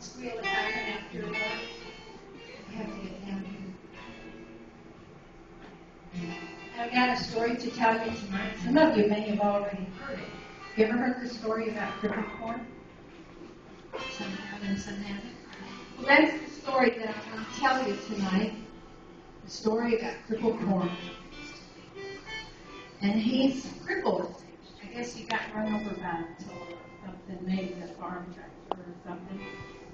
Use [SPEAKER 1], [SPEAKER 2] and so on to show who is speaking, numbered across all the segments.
[SPEAKER 1] Squeal if I come after a while. I have to get down here. I've got a story to tell you tonight. Some of you may have already heard it. You ever heard the story about crippled corn? Some have and some haven't. Well, that's the story that I'm going to tell you tonight. The story about crippled corn. And he's crippled. I guess he got run over by a toll or something, maybe a farm tractor or something.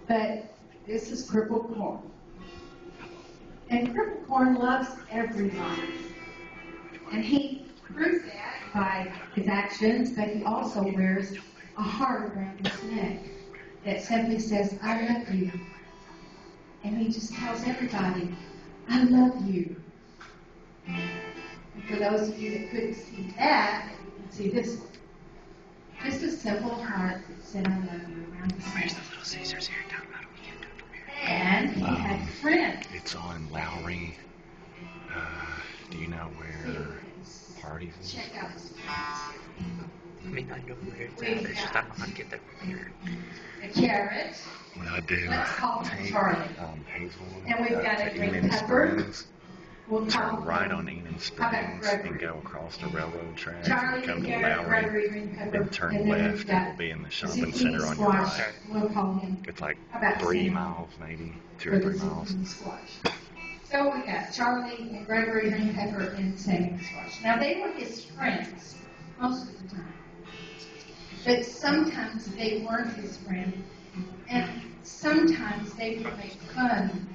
[SPEAKER 1] But this is crippled corn. And crippled corn loves everybody. And he proves that by his actions, but he also wears a heart around his neck that simply says, I love you. And he just tells everybody, I love you. And for those of you that couldn't see that, you can see this one. Just a simple heart that said, I love you around his neck.
[SPEAKER 2] Where's the Little Caesars here? Talk about it. We can't do it from here.
[SPEAKER 1] And he had friends.
[SPEAKER 2] It's on Lowry. Do you know where Parties is?
[SPEAKER 1] Check out his friends.
[SPEAKER 3] I mean, I know where it's at. It's just I don't know how to get there from here.
[SPEAKER 1] A carrot.
[SPEAKER 2] What I do,
[SPEAKER 1] Let's call him
[SPEAKER 2] take
[SPEAKER 1] Charlie.
[SPEAKER 2] Hazelwood
[SPEAKER 1] And we've got
[SPEAKER 2] to
[SPEAKER 1] a green
[SPEAKER 2] Enid
[SPEAKER 1] pepper.
[SPEAKER 2] Springs,
[SPEAKER 1] We'll call
[SPEAKER 2] turn
[SPEAKER 1] him
[SPEAKER 2] right on Enid
[SPEAKER 1] about
[SPEAKER 2] Springs,
[SPEAKER 1] Gregory?
[SPEAKER 2] and go across the railroad tracks,
[SPEAKER 1] Charlie,
[SPEAKER 2] and come
[SPEAKER 1] the
[SPEAKER 2] to
[SPEAKER 1] carrot,
[SPEAKER 2] Lowry,
[SPEAKER 1] Gregory, green pepper.
[SPEAKER 2] then turn
[SPEAKER 1] and then we've
[SPEAKER 2] left,
[SPEAKER 1] got
[SPEAKER 2] it will be in the shopping
[SPEAKER 1] zucchini
[SPEAKER 2] center on your
[SPEAKER 1] squash.
[SPEAKER 2] right.
[SPEAKER 1] We'll call him
[SPEAKER 2] It's like
[SPEAKER 1] about
[SPEAKER 2] 3
[SPEAKER 1] Sam.
[SPEAKER 2] miles, maybe, 2
[SPEAKER 1] for
[SPEAKER 2] or
[SPEAKER 1] the
[SPEAKER 2] 3 miles.
[SPEAKER 1] zucchini squash. So we got Charlie and Gregory, green pepper, and Sam squash. Now they were his friends most of the time. But sometimes they weren't his friend. And sometimes they would make fun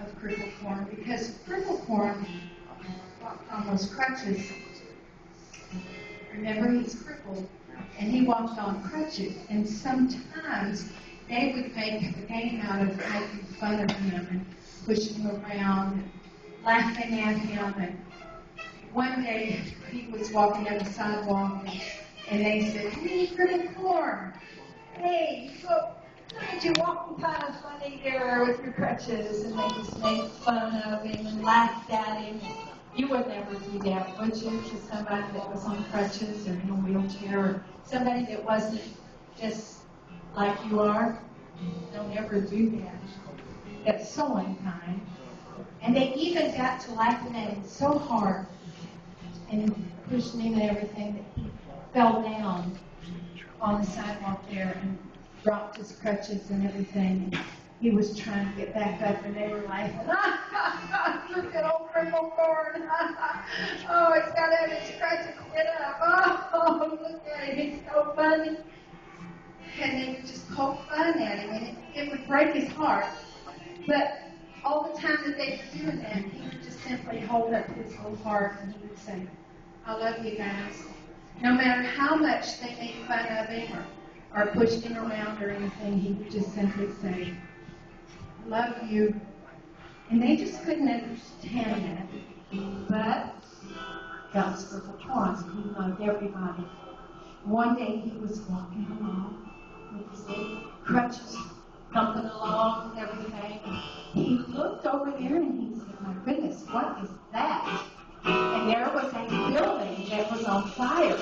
[SPEAKER 1] of crippled corn because crippled corn walked on those crutches. Remember, he's crippled, and he walked on crutches. And sometimes they would make a game out of making fun of him and pushing him around and laughing at him. And one day he was walking on the sidewalk, and they said, "Hey, crippled corn, hey, look at you walking kind of funny there with your crutches." And they just made fun of him and laughed at him. You would never do that, would you, to somebody that was on crutches or in a wheelchair, or somebody that wasn't just like you are? Don't ever do that. That's so unkind. And they even got to laughing at him so hard and pushing him and everything that he fell down on the sidewalk there and dropped his crutches and everything. And he was trying to get back up, and they were laughing. Look at old crippled corn. Oh, he's got to have his crutches get up. Oh, look at him. He's so funny. And they would just poke fun at him, and it would break his heart. But all the time that they were doing that, he would just simply hold up his whole heart, and he would say, I love you guys. No matter how much they made fun of him or pushed him around or anything, he would just simply say, I love you. And they just couldn't understand that. But that was crippled corn. He loved everybody. One day he was walking along with his little crutches, thumping along and everything. He looked over there and he said, my goodness, what is that? And there was a building that was on fire.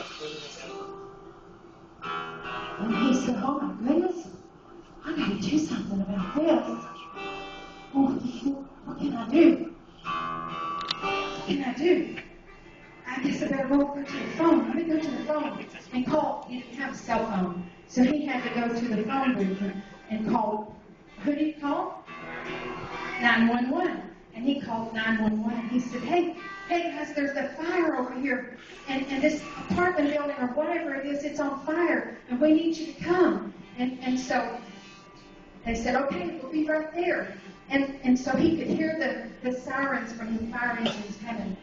[SPEAKER 1] And he said, oh my goodness, I got to do something about this. What can I do? What can I do? I guess I better go over to the phone. Let me go to the phone and call. He didn't have a cell phone, so he had to go to the phone booth and call who did he call? 911. And he called 911 and he said, hey guys, there's a fire over here. And this apartment building or whatever it is, it's on fire. And we need you to come. And so they said, okay, we'll be right there. And so he could hear the sirens from the fire engines coming.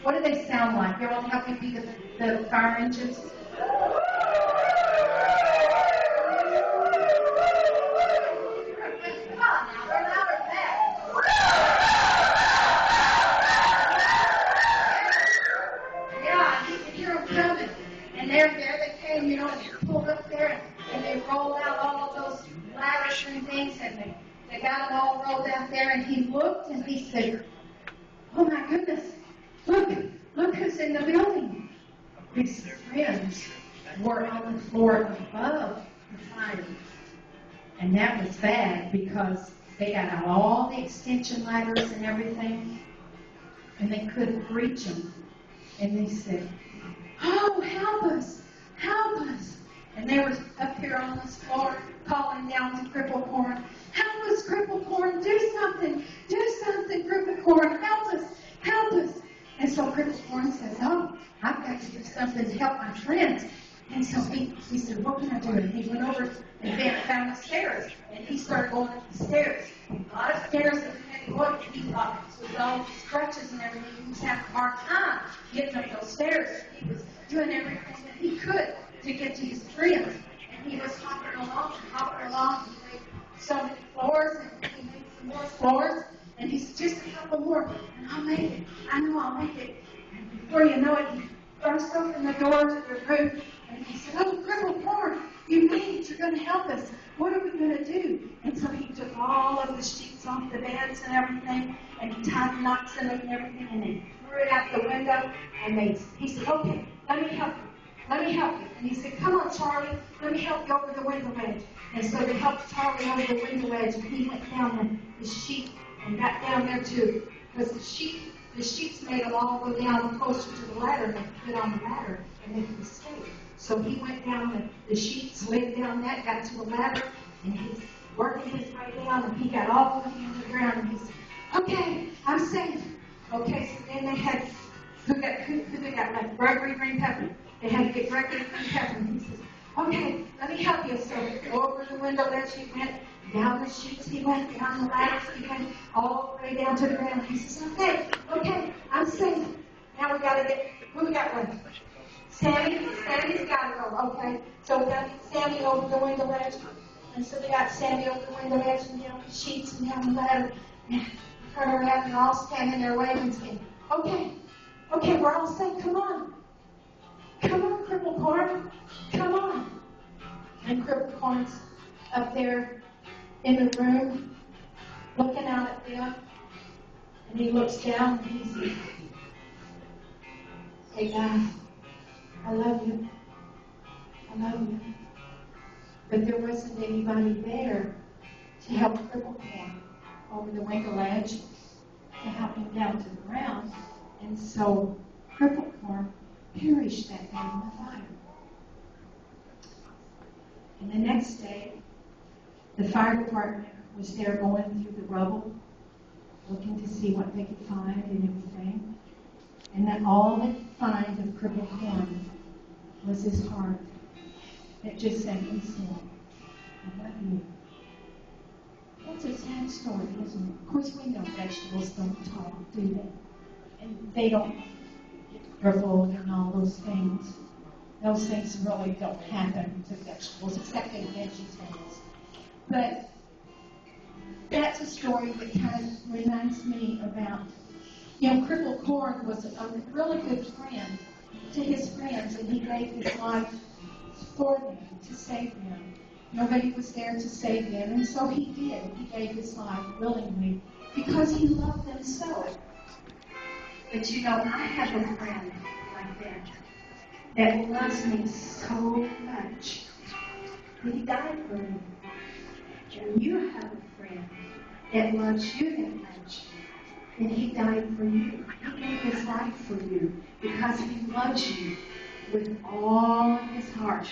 [SPEAKER 1] What do they sound like? You want to help me be the fire engines? There they came, and they pulled up there, and they rolled out all of those ladders and things, and they got them all rolled out there, and he looked, and he said, oh my goodness, look who's in the building. His friends were on the floor above the fire, and that was bad, because they got out all the extension ladders and everything, and they couldn't reach them, and they said, oh, help us, help us. And they were up here on this floor calling down to Cripple Corn, help us, Cripple Corn, do something, Cripple Corn, help us. And so Cripple Corn says, oh, I've got to do something to help my friends. And so he said, what can I do? And he went over and found the stairs, and he started going up the stairs. A lot of stairs that he had to go up, and he thought, with all his crutches and everything, he was having a hard time getting up those stairs. He was doing everything that he could to get to his friends. And he was hopping along. He made so many floors, and he made some more floors. And he said, just a couple more, and I'll make it. I know I'll make it. And before you know it, he burst open the door to the room, and he said, oh, Cripple Corn, you made it. You're going to help us. What are we going to do? And so he took all of the sheets off the beds and everything, and he tied knots in them and everything, and then threw it out the window. And he said, okay, let me help you. And he said, come on, Charlie, let me help you over the window ledge. And so they helped Charlie over the window ledge, and he went down the sheet and got down there too. Because the sheets made them all go down closer to the ladder, and they could get on the ladder, and they could escape. So he went down the sheets, laid down that, got to the ladder, and he was working his way down, and he got all the way on the ground, and he said, okay, I'm safe. Okay, so then they had, who they got, like Gregory Green Pepper. They had to get Gregory Green Pepper, and he says, okay, let me help you. So over the window ledge he went, down the sheets he went, down the ladders he went, all the way down to the ground. He says, okay, I'm safe. Now we got to get, who we got left? Sammy's got to go, okay. So we got to get Sammy over the window ledge. And so they got Sammy over the window ledge and down the sheets and down the ladder. And turn around and they're all standing there waving, saying, okay, we're all safe, come on. Come on, Cripple Corn, come on. And Cripple Corn's up there in the room looking out at them. And he looks down and he says, hey guys, I love you. But there wasn't anybody there to help Cripple Corn over the window ledge to help him down to the ground. And so Cripple Corn perished that day in the fire. And the next day, the fire department was there going through the rubble, looking to see what they could find and everything. And that all they could find of Cripple Corn was his heart. It just simply said, I love you. That's a sad story, isn't it? Of course, we know vegetables don't talk, do they? And they don't get revolt and all those things. Those things really don't happen to vegetables, except in vegetables. But that's a story that kind of reminds me about, Cripple Corn was a really good friend to his friends, and he gave his life for them, to save them. Nobody was there to save them, and so he did. He gave his life willingly because he loved them so. But I have a friend like that loves me so much that he died for me. And you have a friend that loves you that much, and he died for you. He gave his life for you because he loves you with all of his heart.